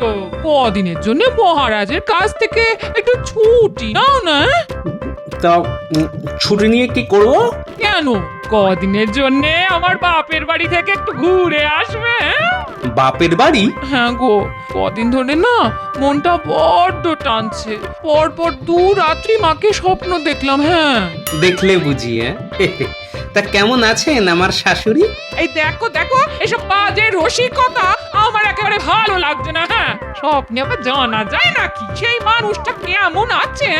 গো, কদিনের জন্য মহারাজের কাছ থেকে একটু ছুটি নাও না। তা ছুটি নিয়ে কি করব? কেন, কদিনের জন্য আমার বাপের বাড়ি থেকে একটু ঘুরে আসবে? বাপের বাড়ি? হ্যাঁ গো, কদিন ধরে না মনটা বড্ড টানছে। পরপর 2 রাত্রি মাকে স্বপ্ন দেখলাম। হ্যাঁ, দেখলে বুঝি? তা কেমন আছেন আমার শাশুড়ি? এই দেখো দেখো, এসব বাজে রসিকতা আমার একেবারে ভালো লাগছে না। হ্যাঁ, স্বপ্নে আবার জানা যায় নাকি সেই মানুষটা কেমন আছে?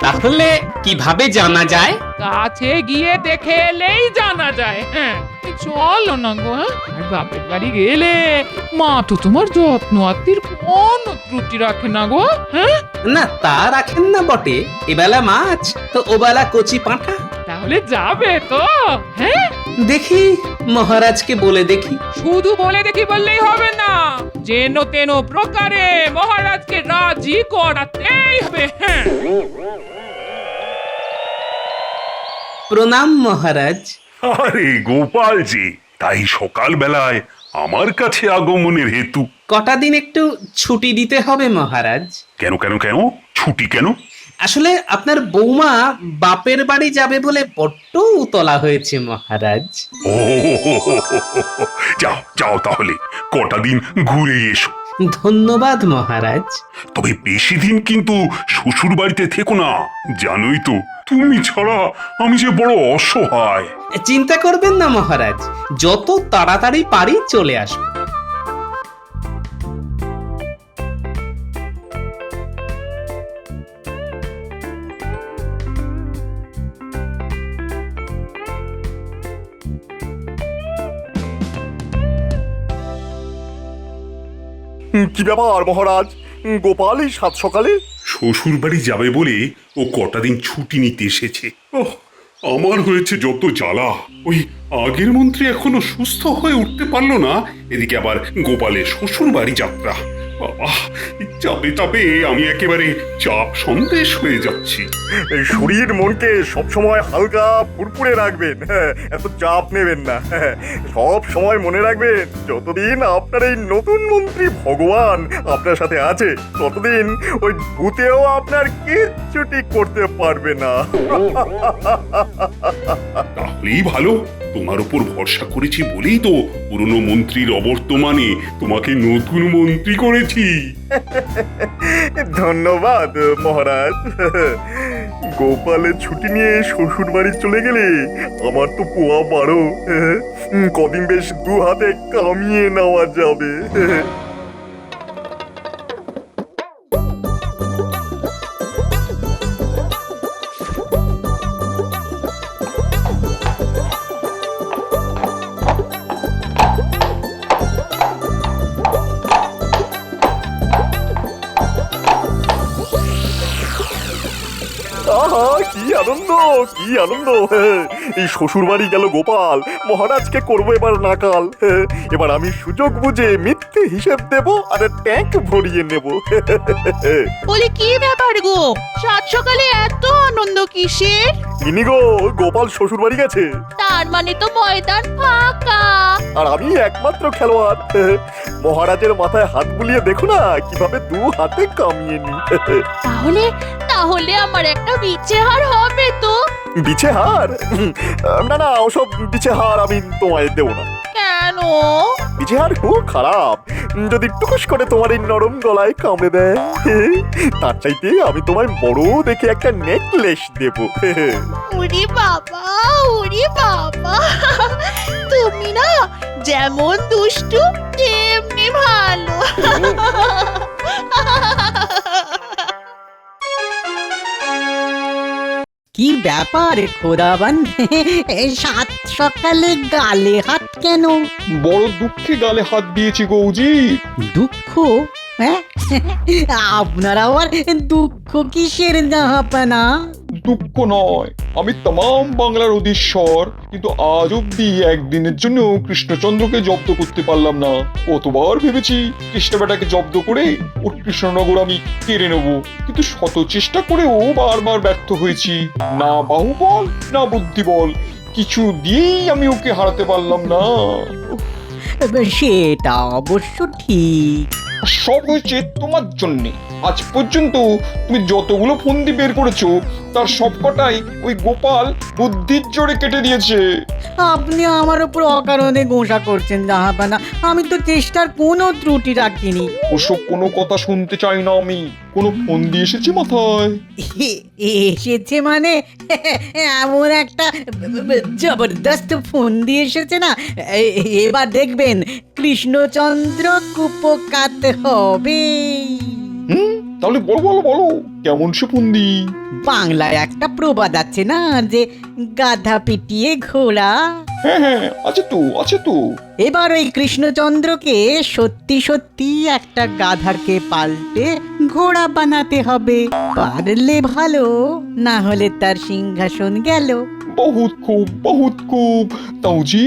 তাহলে কিভাবে জানা যায়? কাছে গিয়ে দেখে এলেই জানা যায়। হ্যাঁ, এই চলো না গো। হ্যাঁ, আর বাপের বাড়ি গেলে মা তো তোমার যত্ন আত্মীর কোনো ত্রুটি রাখে না গো। হ্যাঁ, না তা রাখেন না বটে, এবেলা মাছ তো ওবেলা কচি পাঁঠা। তাহলে যাবে তো? হ্যাঁ, দেখি মহারাজকে বলে দেখি। শুধু বলে দেখি বললেই হবে না, যেন তেন প্রকারে মহারাজকে রাজি করাতেই হবে। হ্যাঁ, প্রণাম মহারাজ। আরে গোপালজি, তাই সকালবেলায় আমার কাছে আগমনের হেতু? কটা দিন একটু ছুটি দিতে হবে মহারাজ। কেন কেন কেন ছুটি কেন? আসলে আপনার বৌমা বাপের বাড়ি যাবে বলে বড্ড উতলা হয়েছে মহারাজ। ও, যাও যাও তাহলে কটা দিন ঘুরে এসো। ধন্যবাদ মহারাজ। তবে বেশি দিন কিন্তু শ্বশুর বাড়িতে থেকো না, জানোই তো তুমি ছাড়া আমি যে বড় অসহায়। চিন্তা করবেন না মহারাজ, যত তাড়াতাড়ি পারি চলে আসবো। কি ব্যাপার মহারাজ, গোপাল এই সাত সকালে? শ্বশুর বাড়ি যাবে বলে ও কটা দিন ছুটি নিতে এসেছে। ওহ, আমার হয়েছে যত জ্বালা। ওই আগের মন্ত্রী এখনো সুস্থ হয়ে উঠতে পারলো না, এদিকে আবার গোপালের শ্বশুর বাড়ি যাত্রা। বাবা, চাপে চাপে আমি একেবারে চাপ সন্দেশ হয়ে যাচ্ছি। এই শরীর মনকে সবসময় হালকা ফুরফুরে রাখবেন। হ্যাঁ, এত চাপ নেবেন না। হ্যাঁ, সব সময় মনে রাখবেন, যতদিন আপনার এই নতুন মন্ত্রী ভগবান আপনার সাথে আছে, ততদিন ওই ভূতেও আপনার কিচ্ছুটি করতে পারবে না। তাহলেই ভালো, তোমার উপর ভরসা করেছি বলেই তো পুরনো মন্ত্রীর অবর্তমানে তোমাকে নতুন মন্ত্রী করেছি। ধন্যবাদ মহারাজ। গোপালের ছুটি নিয়ে শ্বশুর বাড়ি চলে গেলে আমার তো পোয়া বারো। কদিন বেশ 2 হাতে কামিয়ে নেওয়া যাবে। আহা, কি আনন্দ, কি আনন্দ! এই শ্বশুর বাড়ি গেল গোপাল, মহারাজকে করবো এবার নাকাল। এবার আমি সুযোগ বুঝে মিথ্যে হিসেব দেব আর ট্যাঙ্ক ভরিয়ে নেব। বলি কি ব্যাপার গো, সাত সকালে এত আনন্দ কিসের? ইনি গো, গোপাল শ্বশুর বাড়ি গেছে তার মানে তো ময়দান ফাঁকা। আর আমি একমাত্র খেলোয়াড়। মহারাজের মাথায় হাত বুলিয়ে দেখো না কিভাবে 2 হাতে কামিয়ে নি। তাহলে তাহলে আমার একটা বিছে হার হবে তো? বিছে হার? না না, ওসব বিছে হার আমি তোমায় দেবো না। কেন? বিছে হার খুব খারাপ, যদি টুকুস করে তোমার এই নরম গলায় কামড়ে দেয়। তার চাইতে আমি তোমায় বড় দেখে একটা নেকলেস দেব। ওরে বাবা, ওরে বাবা, তুমি না যেমন দুষ্টু তেমনি ভালো। কি ব্যাপার খোদাবান, সাত সকালে গালে হাত কেন? বড় দুঃখে গালে হাত দিয়েছি গৌজি। দুঃখ? হ্যাঁ, আপনার আবার দুঃখ কিসের জাহাপানা? দুঃখ নয়, আমি তমাম বাংলার অধীশ্বর, কিন্তু আজ অব্দি একদিনের জন্য কৃষ্ণচন্দ্রকে জব্দ করতে পারলাম না। কতবার ভেবেছি কৃষ্ণ বেটাকে জব্দ করে ওর কৃষ্ণনগর আমি কেড়ে নেব, কিন্তু শত চেষ্টা করেও বারবার ব্যর্থ হয়েছি। না বাহুবল না বুদ্ধিবল, কিছু দিয়েই আমি ওকে হারাতে পারলাম না। সেটা অবশ্য ঠিক, আর সব হয়েছে তোমার জন্যে। আজ পর্যন্ত তুমি যতগুলো ফন্দি বের করেছো তার সবকটাই ওই গোপাল বুদ্ধির জোরে কেটে দিয়েছে। আপনি আমার উপর অকারণে গোসা করছেন জাহাপানা। আমি তো চেষ্টার কোনো ত্রুটি রাখিনি। ওসব কোনো কথা শুনতে চাই না আমি। কোনো ফন্দি এসেছে মাথায়? এসেছে মানে এমন একটা জবরদস্ত ফোন দিয়ে এসেছে না, এবার দেখবেন কৃষ্ণচন্দ্র কুপকাত হবে। তাহলে বলো বলো বলো, কেমন সে ফন্দি? বাংলায় একটা প্রবাদ আছে না, যে গাধা পিটিয়ে ঘোড়া। হ্যাঁ হ্যাঁ, আছে তো আছে তো। এবার ওই কৃষ্ণচন্দ্রকে সত্যি সত্যি একটা গাধাকে পাল্টে ঘোড়া বানাতে হবে। পারলে ভালো, না হলে তার সিংহাসন গেল। বহুত খুব। তাও জি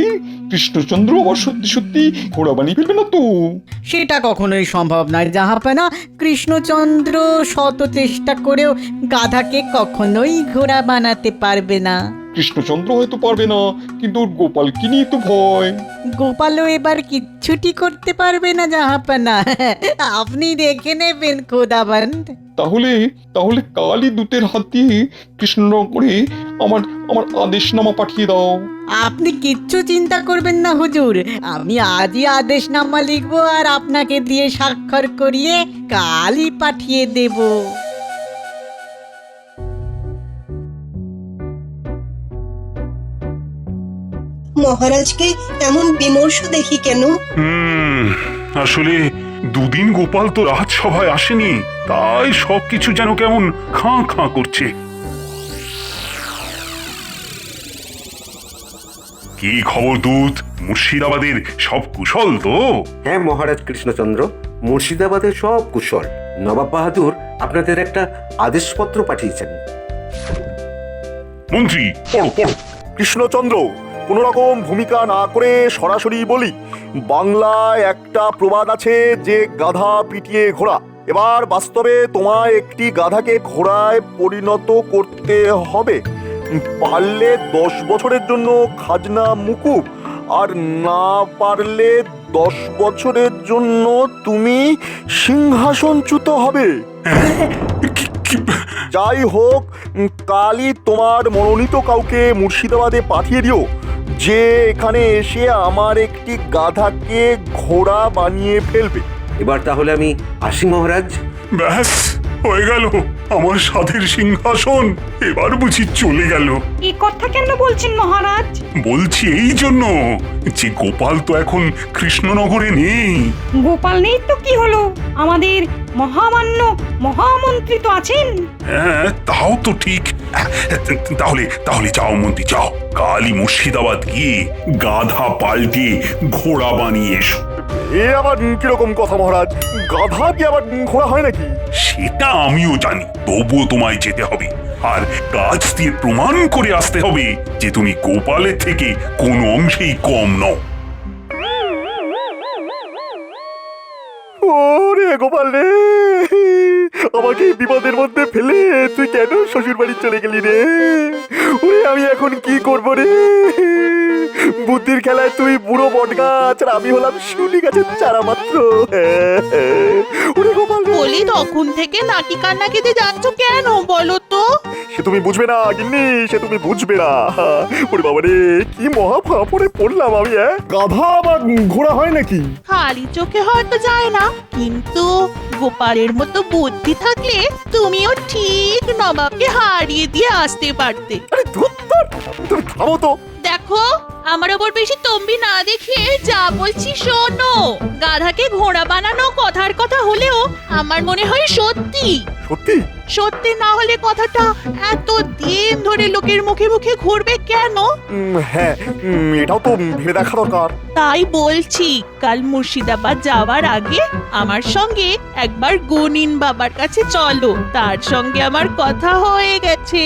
কৃষ্ণচন্দ্র আবার সত্যি সত্যি ঘোড়া বানিয়ে ফেলবে না তো? সেটা কখনোই সম্ভব নয় জাহাপানা। কৃষ্ণচন্দ্র শত চেষ্টা করেও গাধাকে কখনোই ঘোড়া বানাতে পারবে না। কৃষ্ণচন্দ্র হয়তো পারবে না, কিন্তু ওর গোপালকে নিয়ে তো ভয়। গোপালও এবার কিচ্ছুটি করতে পারবে না জাহাপানা। আপনি দেখে নেবেন খোদাবন্দ। তাহলে তাহলে কালই দূতের হাত দিয়ে কৃষ্ণনগরে আমার আমার আদেশনামা পাঠিয়ে দাও। আপনি কিচ্ছু চিন্তা করবেন না হুজুর, আমি আজই আদেশনামা লিখবো আর আপনাকে দিয়ে স্বাক্ষর করিয়ে কালই পাঠিয়ে দেব। মহারাজকে এমন বিমর্ষ দেখি কেন? আসলে দুদিন গোপাল তো রাজসভায় আসেনি, তাই সবকিছু যেন কেমন খাঁ খাঁ করছে। কি খবর দূত? মুর্শিদাবাদের সব কুশল তো? হ্যাঁ মহারাজ কৃষ্ণচন্দ্র, মুর্শিদাবাদের সব কুশল। নবাব বাহাদুর আপনাদের একটা আদেশপত্র পাঠিয়েছেন। মন্ত্রী পড়ো পড়ো। কৃষ্ণচন্দ্র, কোনো রকম ভূমিকা না করে সরাসরি বলি, বাংলায় একটা প্রবাদ আছে যে গাধা পিটিয়ে ঘোড়া। এবার বাস্তবে তোমায় একটি গাধাকে ঘোড়ায় পরিণত করতে হবে। পারলে 10 বছরের জন্য খাজনা মুকুব, আর না পারলে 10 বছরের জন্য তুমি সিংহাসনচ্যুত হবে। যাই হোক, কালই তোমার মনোনীত কাউকে মুর্শিদাবাদে পাঠিয়ে দিও, যে এখানে এসে আমার একটি গাধাকে ঘোড়া বানিয়ে ফেলবে। এবার তাহলে আমি আসি মহারাজ। ব্যাস হয়ে গেল, আমার সাধের সিংহাসন এবার বুঝি চলে গেল। এই কথা কেন বলছেন মহারাজ? বলছি এই জন্য যে গোপাল তো এখন কৃষ্ণনগরে নেই। গোপাল নেই তো কি হলো, আমাদের মহামান্য মহামন্ত্রী তো আছেন। হ্যাঁ তাও তো ঠিক। তাহলে তাহলে যাও মন্ত্রী যাও, কালই মুর্শিদাবাদ গিয়ে গাধা পাল্টে ঘোড়া বানিয়ে এসো। এ আবার কিরকম কথা মহারাজ? গাধা কি আবার ঘোড়া হয় নাকি? সেটা আমিও জানি, তবুও তোমায় যেতে হবে, আর কাজ দিয়ে প্রমাণ করে আসতে হবে যে তুমি গোপালের থেকে কোনো অংশেই কম নও। ওরে গোপাল রে, আমাকে বিপদের মধ্যে ফেলে তুই কেন শ্বশুর বাড়ি চলে গেলি রে? ওরে আমি এখন কি করবো রে? বুদ্ধির খেলায় তুই বুড়ো বট গাছ আর আমি হলাম শিউলি গাছের চারা মাত্র। ওরে গোপাল রে। বলি তখন থেকে নাকি কান্না কেঁদে যাচ্ছ কেন বলো তো? সে তুমি বুঝবে না গিন্নি, সে তুমি বুঝবে না। ওরে বাবা রে, কি মহা ফাঁপড়ে পড়লাম আমি। গাধা আবার ঘোড়া হয় নাকি? খালি চোখে হয়তো যায় না, কিন্তু গোপালের মতো বুদ্ধি থাকলে তুমিও ঠিক নবাবকে হারিয়ে দিয়ে আসতে পারতে। আরে ধুর, তুমি থামো তো। দেখো, আমার ওপর বেশি তম্বি না দেখিয়ে যা বলছি শোনো। গাধাকে ঘোড়া বানানো কথার কথা হলেও আমার মনে হয় সত্যি। সত্যি? সত্যি না হলে কথাটা এত দিন ধরে লোকের মুখে মুখে ঘুরবে কেন? হ্যাঁ, এটাও তো ভেবে দেখা দরকার। তাই বলছি, কাল মুর্শিদাবাদ যাওয়ার আগে আমার সঙ্গে একবার গুনিন বাবার কাছে চলো। তার সঙ্গে আমার কথা হয়ে গেছে।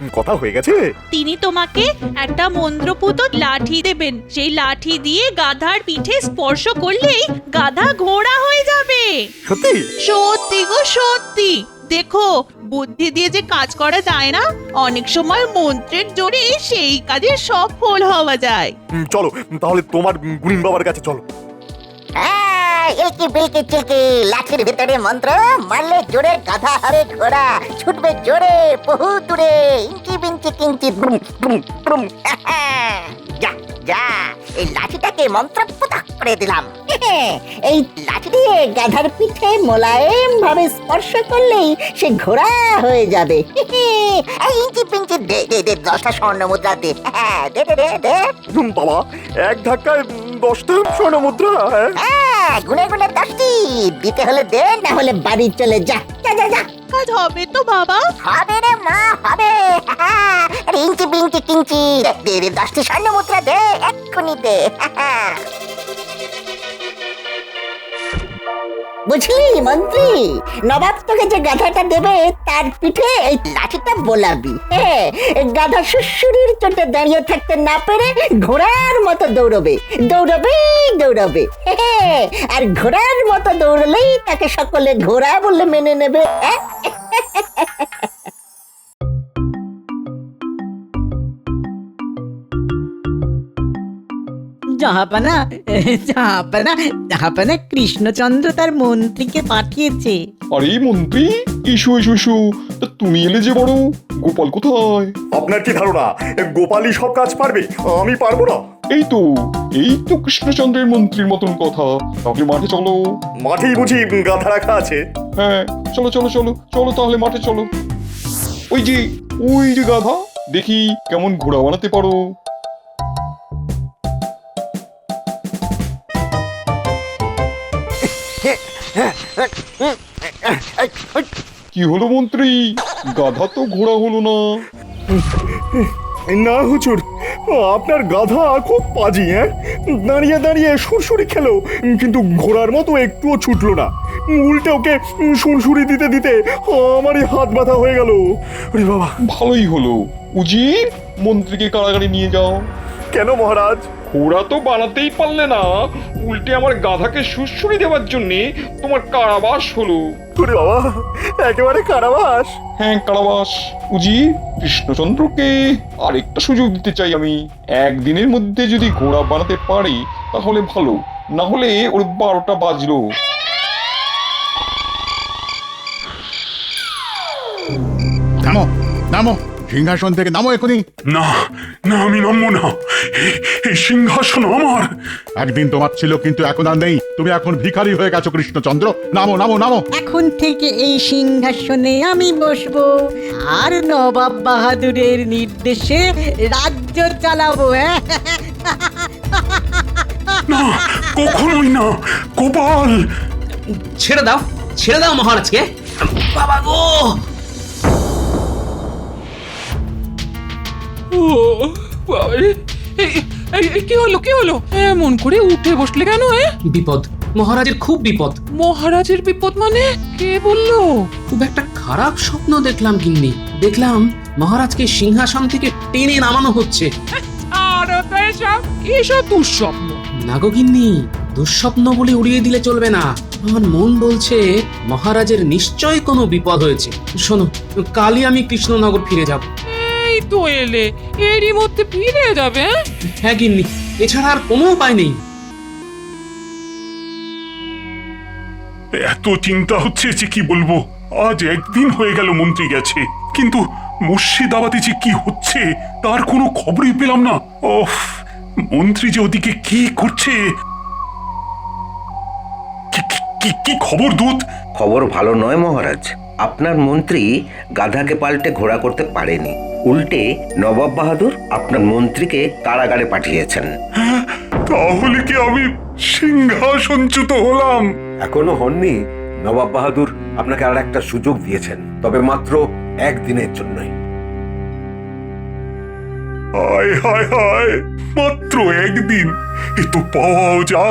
কি কথা হয়ে গেছে? তিনি তোমাকে একটা মন্ত্রপুত লাঠি দেবেন। সেই লাঠি দিয়ে গাধার পিঠে স্পর্শ করলেই গাধা ঘোড়া হয়ে যাবে। সত্যি? সত্যি গো সত্যি। দেখো, বুদ্ধি দিয়ে যে কাজ করা যায় না, অনেক সময় মন্ত্রের জোরে সেই কাজে সফল হওয়া যায়। চলো তাহলে তোমার গুনিন বাবার কাছে চলো। এলকি বিলকি চিলকি লাঠির ভিতরে মন্ত্র মারলে জোরে গাধা হবে ঘোড়া ছুটবে জোরে বহু দূরে ইঞ্চি বিঞ্চি কিঞ্চি ব্রুম ব্রুম ব্রুম যা যা এই লাঠিটাকে মন্ত্র পুতাক করে দিলাম এই লাঠি দিয়ে গাধার পিঠে মোলায়েম ভাবে স্পর্শ করলেই সে ঘোড়া হয়ে যাবে এই ইঞ্চি পিঞ্চি দে দে দে 10টা স্বর্ণ মুদ্রা দে দে দে দে দে বাবা এক ধাক্কায় 10টা স্বর্ণ মুদ্রা গুনে গুনে 10টি দিতে হলে দে না হলে বাড়ি চলে যা যা যা যা কাজ হবে তো বাবা? হবে রে মা হবে আরে ইঞ্চি বিঞ্চি কিঞ্চি দে দে 10টি স্বর্ণ মুদ্রা দে এক্ষুনি দে বুঝলি মন্ত্রী নবাব তোকে যে গাধাটা দেবে তার পিঠে এই লাঠিটা বোলাবি গাধা সুশুরির চোটে দাঁড়িয়ে থাকতে না পেরে ঘোড়ার মতো দৌড়বে দৌড়বে দৌড়বে আর ঘোড়ার মতো দৌড়লেই তাকে সকলে ঘোড়া বলে মেনে নেবে জাহাপানা জাহাপানা জাহাপানা কৃষ্ণচন্দ্র তার মন্ত্রীকে পাঠিয়েছে। আরে মন্ত্রী, এসো এসো এসো। তা তুমি এলে যে বড়, গোপাল কোথায়? আপনার কি ধারণা গোপালই সব কাজ পারবে? আমি পারবো না। এই তো কৃষ্ণচন্দ্রের মন্ত্রীর মতন কথা। তাহলে মাঠে চলো। মাঠেই বুঝি গাধা রাখা আছে? হ্যাঁ, চলো চলো চলো চলো তাহলে মাঠে চলো। ওই যে গাধা, দেখি কেমন ঘোড়া বানাতে পারো। কি হলো মন্ত্রী, গাধা তো ঘোড়া হলো না? না হুজুর, আপনার গাধা খুব পাজি। দাঁড়িয়ে দাঁড়িয়ে সুরসুরি খেলো, কিন্তু ঘোড়ার মতো একটুও ছুটলো না। উল্টে ওকে সুরসুরি দিতে দিতে আমারই হাত ব্যথা হয়ে গেল। ওরে বাবা! ভালোই হলো, উজির মন্ত্রীকে কারাগারে নিয়ে যাও। কেন মহারাজ? ঘোড়া তো বানাতেই পারলে না, উল্টে আমার গাধাকে সুরসুরি দেওয়ার জন্য তোমার কারাবাস হলো। ওরে বাবা, একেবারে কারাবাস? হ্যাঁ, কারাবাস। উজি, কৃষ্ণচন্দ্রকে আরেকটা সুযোগ দিতে চাই আমি। একদিনের মধ্যে যদি ঘোড়া বানাতে পারি তাহলে ভালো, না হলে ওর 12টা বাজলো। নামো নামো, সিংহাসন থেকে নামো এখনই। না না, আমি নামবো না। এই সিংহাসন আমার। একদিন তোমার ছিল, কিন্তু এখন আর নেই। তুমি এখন ভিখারি হয়ে গেছো কৃষ্ণচন্দ্র। নামো নামো নামো। এখন থেকে এই সিংহাসনে আমি বসবো আর নবাব বাহাদুরের নির্দেশে রাজ্য চালাবো। না, কখনোই না। গোপাল, ছেড়ে দাও মহারাজকে। বাবা গো! ও বাবারে, এই কি হলো এমন করে উঠে বসলে কেন? বিপদ, মহারাজের খুব বিপদ। মহারাজের বিপদ মানে? কে বললো? খুব একটা খারাপ স্বপ্ন দেখলাম গিন্নি। দেখলাম মহারাজকে সিংহাসন থেকে টেনে নামানো হচ্ছে। আর এসব দুঃস্বপ্ন। না গো গিন্নি, দুঃস্বপ্ন বলে উড়িয়ে দিলে চলবে না। আমার মন বলছে মহারাজের নিশ্চয় কোনো বিপদ হয়েছে। শোনো, কালই আমি কৃষ্ণনগর ফিরে যাব। এই তো এলে, এরই মধ্যে ফিরে যাবে? হ্যাঁ গিন্নি, এছাড়া আর কোনো উপায় নেই। এত চিন্তা হচ্ছে যে কি বলবো। আজ একদিন হয়ে গেল মন্ত্রী গেছে, কিন্তু মুর্শিদাবাদে যে কি হচ্ছে তার কোনো খবরই পেলাম না। ওফ, মন্ত্রী যে ওদিকে কি করছে। কি খবর দূত? খবর ভালো নয় মহারাজ। আপনার মন্ত্রী গাধাকে পাল্টে ঘোড়া করতে পারেনি। উল্টে নবাব বাহাদুর আপনার মন্ত্রীকে কারাগারে পাঠিয়েছেন। তাহলে কি আমি সিংহাসনচ্যুত হলাম? এখনো হননি। নবাব বাহাদুর আপনাকে আর একটা সুযোগ দিয়েছেন, তবে মাত্র একদিনের জন্যই। হায় হায় হায়, মাত্র একদিন! এ তো পাওয়াও যা,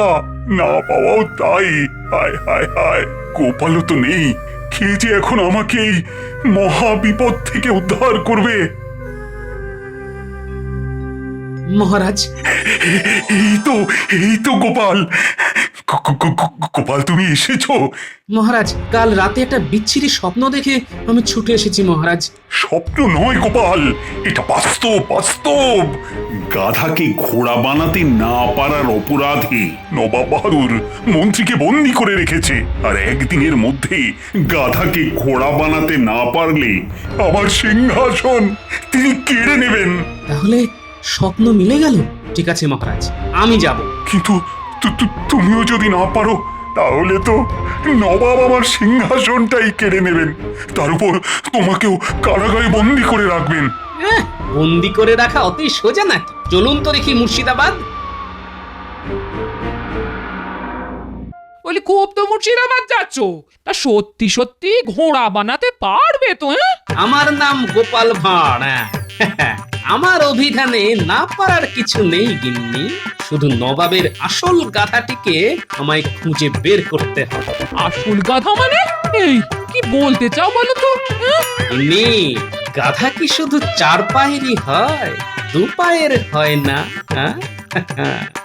না পাওয়াও তাই। হায় হায় হায়, গোপালও তো নেই। কে যে এখন আমাকে এই মহা বিপদ থেকে উদ্ধার করবে? মহারাজ, এই তো গোপাল। গোপাল তুমি এসেছো? মহারাজ কাল রাতে একটা বিচ্ছিরি স্বপ্ন দেখে আমি ছুটে এসেছি মহারাজ। স্বপ্ন নয় গোপাল, এটা বাস্তব বাস্তব। গাধাকে ঘোড়া বানাতে না পারার অপরাধে নবাব বাহাদুর মন্ত্রীকে বন্দি করে রেখেছে, আর একদিনের মধ্যে গাধাকে ঘোড়া বানাতে না পারলে আমার সিংহাসন তিনি কেড়ে নেবেন। তাহলে স্বপ্ন মিলে গেল। ঠিক আছে মহারাজ, আমি যাব। কিন্তু তুমিও যদি না পারো তাহলে তো নবাব আমার সিংহাসনটাই কেড়ে নেবেন, তার উপর তোমাকেও কারাগারে বন্দি করে রাখবেন। বন্দি করে রাখা অতই সোজা নাকি? চলুন তো দেখি মুর্শিদাবাদ। বলি খুব তো মুর্শিদাবাদ যাচ্ছ, তা সত্যি সত্যি ঘোড়া বানাতে পারবে তো? আমার নাম গোপাল ভাঁড়। আমার অভিধানে না পারার কিছু নেই গিন্নি, শুধু নবাবের আসল গাধাটিকে আমায় খুঁজে বের করতে হবে। আসল গাধা মানে? এই কি বলতে চাও বলো তো? গিন্নি, গাধা কি শুধু 4 পায়েরই হয়, 2 পায়ের হয় না?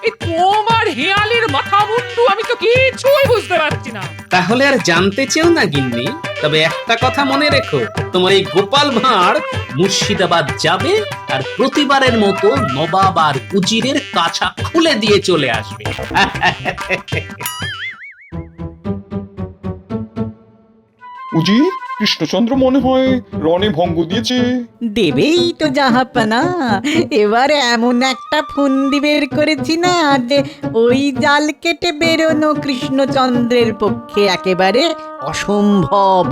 এই তোমার হেয়ালের মাথা মুন্ডু আমি তো কিছুই বুঝতে পারছি না। তাহলে আর জানতে চেও না গিন্নি, তবে একটা কথা মনে রেখো, তোমার এই গোপাল ভাঁড় মুর্শিদাবাদ যাবে আর প্রতিবারের মতো নবাব আর উজিরের কাছা খুলে দিয়ে চলে আসবে। উজির, কৃষ্ণচন্দ্র মনে হয় রণে ভঙ্গ দিয়েছে। দেবেই তো জাহাপানা, এবারে এমন একটা ফন্দি বের করেছি না যে ওই জাল কেটে বেরোনো কৃষ্ণচন্দ্রের পক্ষে একেবারে অসম্ভব।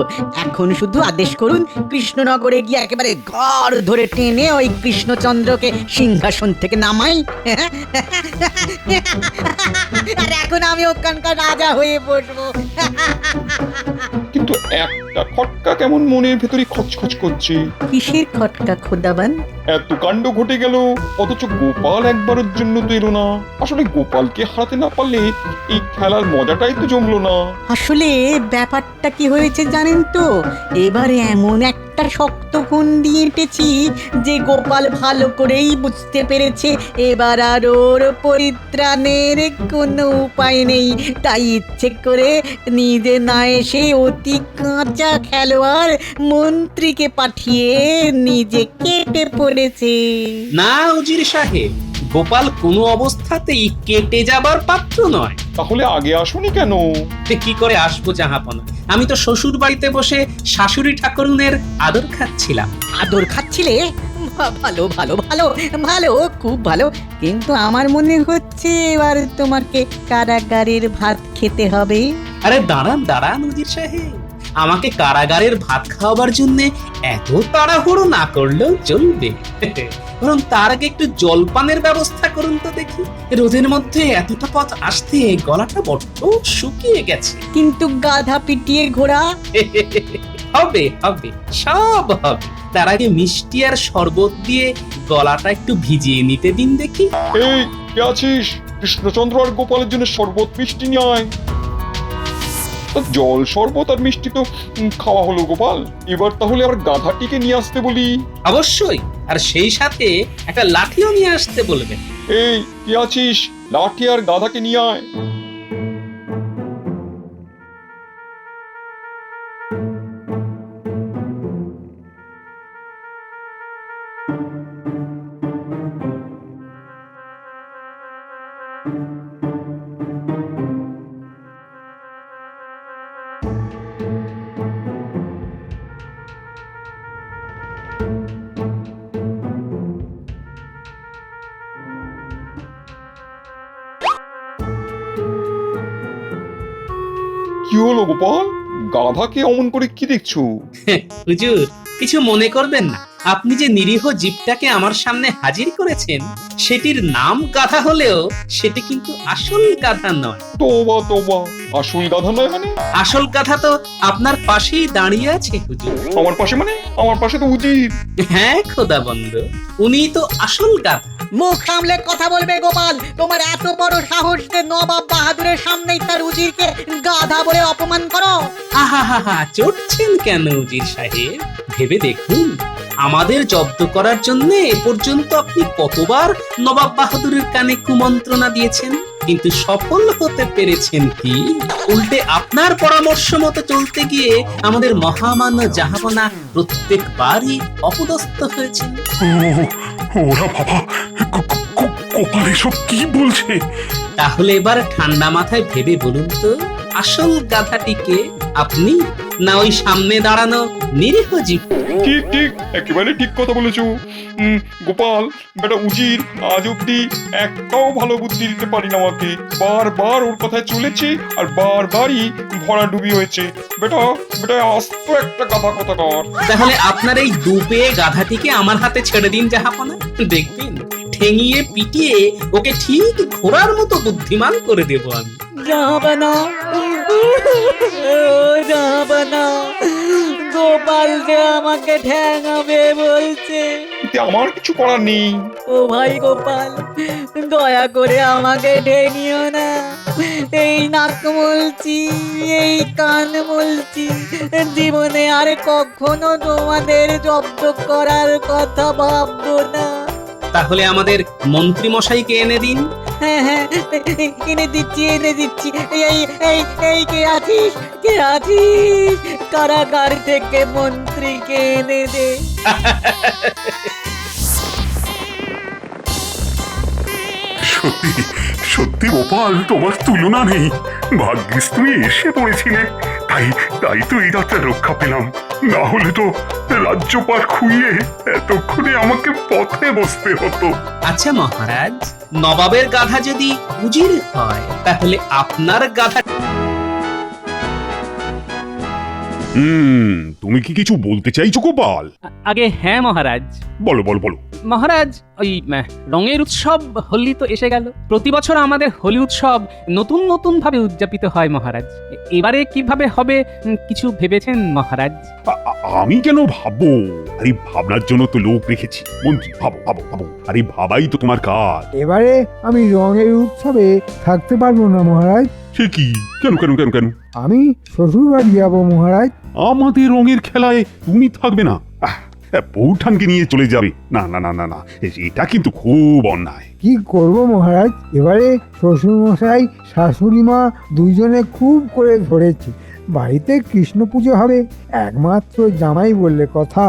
এখন শুধু আদেশ করুন, কৃষ্ণনগরে গিয়ে একেবারে ঘর ধরে টেনে ওই কৃষ্ণচন্দ্রকে সিংহাসন থেকে নামাই। আর এখন আমি ওখানকার রাজা হয়ে বসবো। কিন্তু একটা খটকা কেমন মনের ভেতরে খচখচ করছে। কিসের খটকা খোদাবান? এত কাণ্ড ঘটে গেল, অথচ গোপাল একবারের জন্য তো এলো না। আসলে গোপালকে হারাতে না পারলে এই খেলার মজাটাই তো জমলো না। আসলে ব্যাপারটা কি হয়েছে জানেন তো, এবারে এমন একটা শক্ত ফন্দি এঁটেছি যে গোপাল ভালো করেই বুঝতে পেরেছে এবার আর ওর পরিত্রাণের কোনো উপায় নেই। তাই ইচ্ছে করে নিজে না এসে অতি কাঁচা খেলোয়াড় মন্ত্রীকে পাঠিয়ে নিজে কেটে পড়েছে। না উজির সাহেব, গোপাল কোনো অবস্থাতেই কেটে যাবার পাত্র নয়। তাহলে আগে আসুনি কেন? কি করে আসবো জাহাপনা? আমি তো শ্বশুর বাড়িতে বসে শাশুড়ি ঠাকুরনের আদর খাচ্ছিলাম। আদর খাচ্ছিলে? ভালো ভালো ভালো ভালো, খুব ভালো। কিন্তু আমার মনে হচ্ছে এবার তোমাকে কারাগারের ভাত খেতে হবে। আরে দাঁড়ান দাঁড়ান উজির সাহেব, আমাকে কারাগারের ভাত খাওয়াবার জন্য এত তাড়াহুড়ো না করলেও চলবে। বরং তার আগে একটু জলপানের ব্যবস্থা করুন তো দেখি। রোদের মধ্যে এতটা পথ আসতে গলাটা বড্ড শুকিয়ে গেছে। কিন্তু গাধা পিটিয়ে ঘোড়া হবে হবে, সব হবে। তার আগে মিষ্টি আর শরবত দিয়ে গলাটা একটু ভিজিয়ে নিতে দিন দেখি। এই কে আছিস? কৃষ্ণচন্দ্র আর গোপালের জন্য শরবত মিষ্টি নিয়ে আয়। জল শরবত আর মিষ্টি তো খাওয়া হলো গোপাল, এবার তাহলে আবার গাধাটিকে নিয়ে আসতে বলি। অবশ্যই, আর সেই সাথে একটা লাঠিও নিয়ে আসতে বলবেন। এই কে আছিস? লাঠি আর গাধাকে নিয়ে আয়। কি হলো গোপাল, গাধাকে অমন করে কি দেখছো? হুজুর, কিছু মনে করবেন না। আপনি যে নিরীহ জীবটাকে আমার সামনে হাজির করেছেন সেটির নাম গাধা হলেও সেটি কিন্তু আসল গাধা নয়। তোবা তোবা, আসল গাধা নয় মানে? আসল গাধা তো আপনার পাশেই দাঁড়িয়ে আছে হুজুর। আমার পাশে মানে? আমার পাশে তো উজির। হ্যাঁ খোদা বন্ধ, উনি তো আসল গাধা। মুখ সামলে কথা বলবে গোপাল। তোমার এত বড় সাহস যে নবাব বাহাদুরের সামনেই তার উজিরকে গাধা বলে অপমান করো? আহা হা হা, চড়ছেন কেন উজির সাহেব? ভেবে দেখুন, আমাদের জব্দ করার জন্য এ পর্যন্ত আপনি কতবার নবাব বাহাদুরের কানে কুমন্ত্রণা দিয়েছেন। কিন্তু সফল হতে পেরেছেন কি? উল্টে আপনার পরামর্শ মতো চলতে গিয়ে আমাদের মহামান্য জাহাপনা প্রত্যেকবারই অপদস্থ হয়েছেন। ওরা বাবা, গোপাল এসব কি বলছে? তাহলে এবার ঠান্ডা মাথায় ভেবে বলুন তো, আসল গাধাটিকে আপনি না ওই সামনে দাঁড়ানো নিরীহ জীব? ঠিক ঠিক, একেবারে ঠিক কথা বলেছো। গোপাল বেটা উজির আজ অব্দি একটাও ভালো বুদ্ধি দিতে পারি না আমাকে। বারবার ওর কথায় চলেছে আর বারবারই ভরাডুবি হয়েছে। বেটা বেটা আস্ত একটা গাধা কথাকার। তাহলে আপনার এই দুপে গাধাটিকে আমার হাতে ছেড়ে দিন জাহাপনা, দেখবেন ঠেঙিয়ে পিটিয়ে ওকে ঠিক ঘোড়ার মতো বুদ্ধিমান করে দেব আমি। জাহাপনা, জাহাপনা, গোপাল যে আমাকে ঠ্যাঙাবে বলছে। এতে আমার কিছু করার নেই। ও ভাই গোপাল, দয়া করে আমাকে ঠেঙিও না। এই নাক মলছি, এই কান মলছি, জীবনে আর কখনো তোমাদের জব্দ করার কথা ভাববো না। তাহলে আমাদের মন্ত্রী মশাইকে এনে দিন। হ্যাঁ হ্যাঁ, এনে দিচ্ছি, এনে দিচ্ছি। এই এই এই কে আছিস, কে আছিস? কারাগার থেকে মন্ত্রীকে এনে দে। সত্যি সত্যি গোপাল, তোমার তুলনা নেই। ভাগ্যিস তুমি এসে পড়েছিলে, তাই তাই তো এই রাতটা রক্ষা পেলাম। না হলে তো রাজ্যপাল খুইয়ে এতক্ষণে আমাকে পথে বসতে হতো। আচ্ছা মহারাজ, নবাবের গাধা যদি উজির হয়, তাহলে আপনার গাধা। তুমি কি কিছু বলতে চাইছো গোপাল? আগে হ্যাঁ মহারাজ। বলো বলো বলো। মহারাজ, ওই রঙের উৎসব হোলি তো এসে গেল। প্রতি বছর আমাদের হোলি উৎসব নতুন নতুন ভাবে উদযাপিত হয় মহারাজ। এবারে কিভাবে হবে কিছু ভেবেছেন মহারাজ? আমি কেন ভাববো? আরে ভাবনার জন্য তো লোক রেখেছি। মন্ত্রী ভাবো ভাবো ভাবো, আরে ভাবাই তো তোমার কাজ। এবারে আমি রঙের উৎসবে থাকতে পারবো না মহারাজ। সে কি? কেন কেন কেন কেন? আমি শ্বশুর বাড়ি যাবো মহারাজ। আমাদের রঙের খেলায় তুমি থাকবে না? বৌঠানকে নিয়ে চলে যাবে? না না না না না, এটা কিন্তু খুব অন্যায়। কি করব মহারাজ, এবারে শ্বশুর মশাই শাশুড়ি মা দুইজনে খুব করে ধরেছে। বাড়িতে কৃষ্ণ পুজো হবে, একমাত্র জামাই বললে কথা।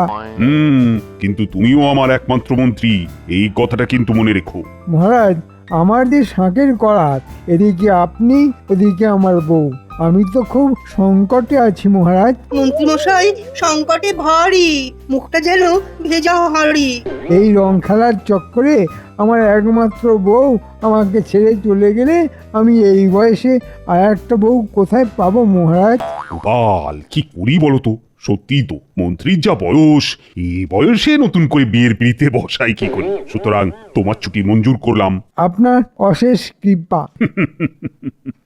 কিন্তু তুমিও আমার একমাত্র মন্ত্রী, এই কথাটা কিন্তু মনে রেখো। মহারাজ, আমার যে শাঁকের করাত, এদিকে আপনি, ওদিকে আমার বউ, আমি তো খুব সংকটে আছি মহারাজ। মন্ত্রী মশাই সংকটে ভারী, মুখটা যেন ভেজা হাঁড়ি। এই রং খেলার চক্করে আমার একমাত্র বউ আমাকে ছেড়ে চলে গেলে আমি এই বয়সে আর একটা বউ কোথায় পাবো মহারাজ? গোপাল, কি করি বলো তো? সত্যি তো, মন্ত্রীর যা বয়স, এই বয়সে নতুন করে বিয়ের পিড়িতে বসাই কি করি? সুতরাং তোমার ছুটি মঞ্জুর করলাম। আপনার অশেষ কৃপা।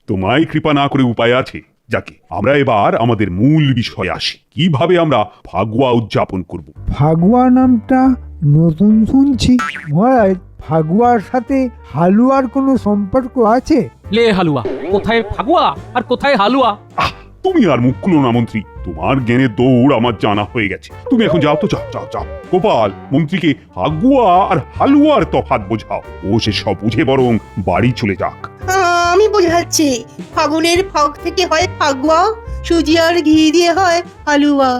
তোমায় কৃপা না করে উপায় আছে? যাকে আমরা এবার আমাদের মূল বিষয়ে আসি। কিভাবে আমরা ফাগুয়া উদযাপন করব? ফাগুয়া নামটা নতুন শুনছি মহারাজ। ফাগুয়ার সাথে হালুয়ার কোনো সম্পর্ক আছে? লে হালুয়া, কোথায় ফাগুয়া আর কোথায় হালুয়া? তুমি আর মুখ খুলো না মন্ত্রী, তোমার জ্ঞানের দৌড় আমার জানা হয়ে গেছে। তুমি এখন যাও তো, যাও যাও যাও। গোপাল, মন্ত্রীকে ফাগুয়া আর হালুয়ার তফাৎ বোঝাও। ও সে সব বুঝে বরং বাড়ি চলে যাক। আমি বোঝাচ্ছি, ফাগুনের ফগ থেকে হয় ফাগুয়া, সুজি আর ঘি দিয়ে হয় হালুয়া।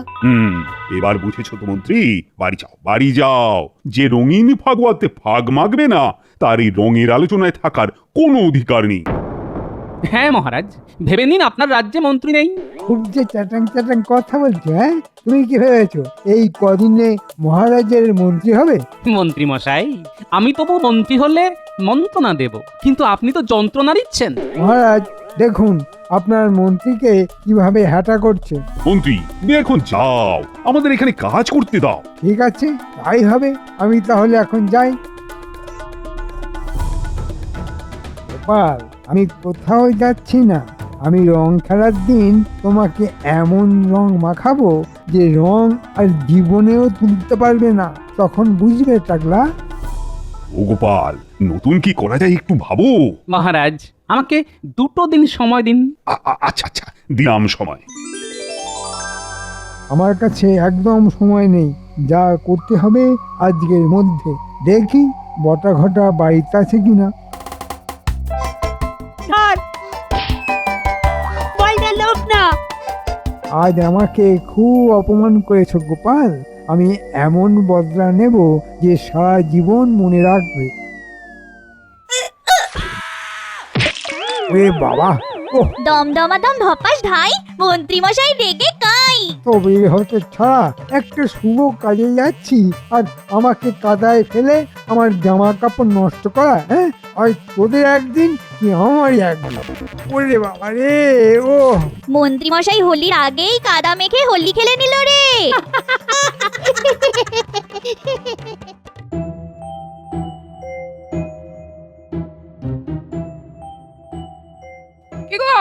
এবার বুঝেছো তো মন্ত্রী? বাড়ি যাও, বাড়ি যাও। যে রঙিন ফাগুয়াতে ফাগ মাগবে না, তার এই রঙের আলোচনায় থাকার কোনো অধিকার নেই। হ্যাঁ মহারাজ, ভেবে নিন আপনার রাজ্যে মন্ত্রী নেই। খুব যে চ্যাটাং চ্যাটাং কথা বলছো, হ্যাঁ? তুমি কি ভেবেছো এই কদিনে মহারাজের মন্ত্রী হবে? মন্ত্রী মশাই, আমি তবু মন্ত্রী হলে মন্ত্রণা দেব, কিন্তু আপনি তো যন্ত্রণা দিচ্ছেন। মহারাজ দেখুন আপনার মন্ত্রীকে কিভাবে হাঁটা করছে। মন্ত্রী, তুমি এখন যাও, আমাদের এখানে কাজ করতে দাও। ঠিক আছে, তাই হবে। আমি তাহলে এখন যাই। গোপাল, আমি কোথাও যাচ্ছি না। আমি রং খেলার দিন তোমাকে এমন রং মাখাবো যে রং আর জীবনেও তুলতে পারবে না। তখন বুঝবে টাকলা। ও গোপাল, নতুন কি করা যায় একটু ভাবো। মহারাজ, আমাকে 2 দিন সময় দিন। আচ্ছা আচ্ছা, দিলাম সময়। আমার কাছে একদম সময় নেই। যা করতে হবে আজকের মধ্যে। দেখি বটা ঘটা বাড়িতে আছে কিনা। আজ আমাকে খুব অপমান করেছো গোপাল। আমি এমন বদলা নেব যে সারা জীবন মনে রাখবে। ওরে বাবা, ওহ, দমদমাদম ধপাস ধাই, মন্ত্রী মশাই রেগে কাই। তবে হতে ছাড়া একটা শুভ কাজে যাচ্ছি আর আমাকে কাদায় ফেলে আমার জামা কাপড় নষ্ট করা, হ্যাঁ? আর তোদের একদিন কি আমারই একদিন। ওরে বাবা রে, ও মন্ত্রী মশাই হোলির আগেই কাদা মেখে হোলি খেলে নিল রে। কি গো,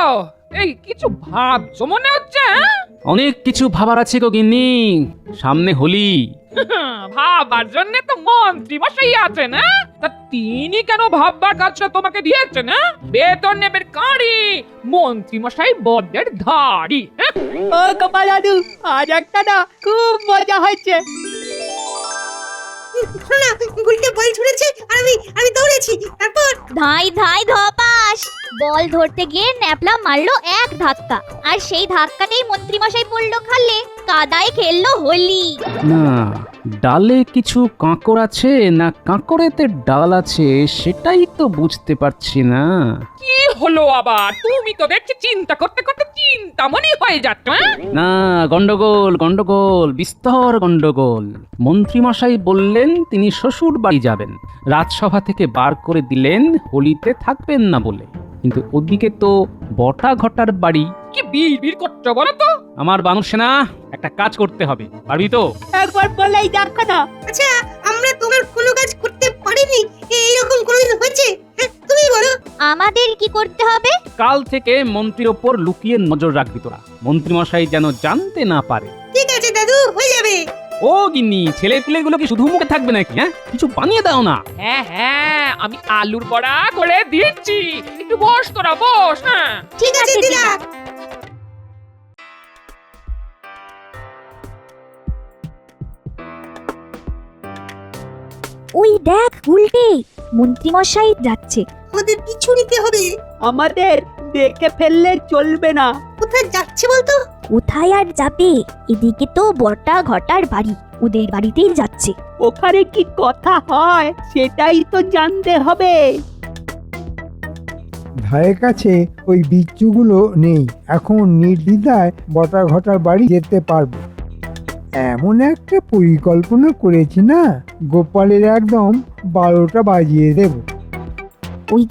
এই কিছু ভাবছো মনে হচ্ছে? অনেক কিছু ভাবার আছে গো গিন্নি, সামনে হোলি। ভাবার জন্য তো মন্ত্রী মশাই আছেন, হ্যাঁ? তা তিনি কেন ভাববার কাজটা তোমাকে দিয়েছেন? হ্যাঁ, বেতন নেবেন কারি, মন্ত্রী মশাই বড্ডের ধাড়ি। ও গোপাল দাদু, আজ একটা না খুব মজা হয়েছে। না, গুলকে বল ছুঁড়েছে আর আমি দৌড়েছি। তারপর ধাই ধাই ধপাস, বল ধরতে গিয়ে ন্যাপলা মারলো এক ধাক্কা, আর সেই ধাক্কাতেই মন্ত্রী মশাই পড়লো খালে, কাদায় খেললো হোলি। না, ডালে কিছু কাঁকড় আছে না কাঁকড়েতে ডাল আছে, সেটাই তো বুঝতে পারছি না। কি হলো আবার? তুমি তো দেখছি চিন্তা করতে করতে চিন্তামণি হয়ে যাচ্ছ। না, গন্ডগোল গন্ডগোল, বিস্তর গন্ডগোল। মন্ত্রীমশাই বললেন তিনি শ্বশুর বাড়ি যাবেন, রাজসভা থেকে বার করে দিলেন হোলিতে থাকবেন না বলে। কিন্তু ওদিকে তো বটা ঘটার বাড়ি। কি বিড়বিড় করছো বলো তো? আমার বানর সেনা, একটা কাজ করতে হবে, পারবি তো? একবার বলেই দেখো না। আচ্ছা, আমরা তোমার কোনো কাজ করতে পারিনি, এইরকম কোনোদিন হয়েছে? তুমি বলো। আমাদের কি করতে হবে? কাল থেকে মন্ত্রীর ওপর লুকিয়ে নজর রাখবি তোরা, মন্ত্রীমশাই যেন জানতে না পারে। ঠিক আছে দাদু, হয়ে যাবে। ও গিন্নি, ছেলে পিলেগুলো কি শুধু মুখে থাকবে নাকি? হ্যাঁ, কিছু বানিয়ে দাও না। হ্যাঁ হ্যাঁ, আমি আলুর বড়া করে দিচ্ছি, একটু বস তোরা, বস। হ্যাঁ ঠিক আছে দিদা। ওই দেখ উল্টে, মন্ত্রী মশাই যাচ্ছে। আমাদের পিছু নিতে হবে। আমাদের দেখে ফেললে চলবে না। কোথায় যাচ্ছে বলতো? কোথায় আর যাবে, এদিকে তো বটা ঘটার বাড়ি, ওদের বাড়িতেই যাচ্ছে। ওখানে কি কথা হয় সেটাই তো জানতে হবে। ধারে কাছে ওই বিচ্ছুগুলো নেই, এখন নির্দ্বিধায় বটা ঘটার বাড়ি যেতে পারবো। এমন একটা পরিকল্পনা করেছি না, গোপালের একদম 12টা বাজিয়ে দেব। ওই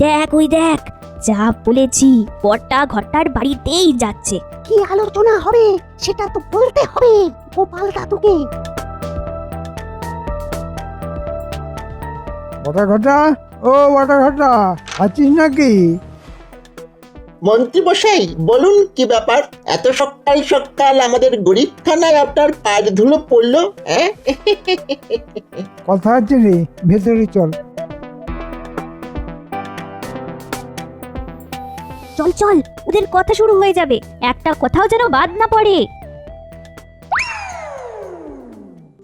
দেখ, যা বলেছি, বটা ঘটার বাড়িতেই যাচ্ছে। কি আলোচনা হবে সেটা তো বলতে হবে গোপাল দাদুকে। বটা ঘটা, ও বটা ঘটা, আছিস নাকি? মন্ত্রী মশাই বলুন, কি ব্যাপার? এত সকাল সকাল আমাদের গরিব থানায় আপনার পায়ের ধুলো পড়লো? হ্যাঁ, কথা আছে রে, ভেতরে চল। চল চল, ওদের কথা শুরু হয়ে যাবে, একটা কথাও যেন বাদ না পড়ে।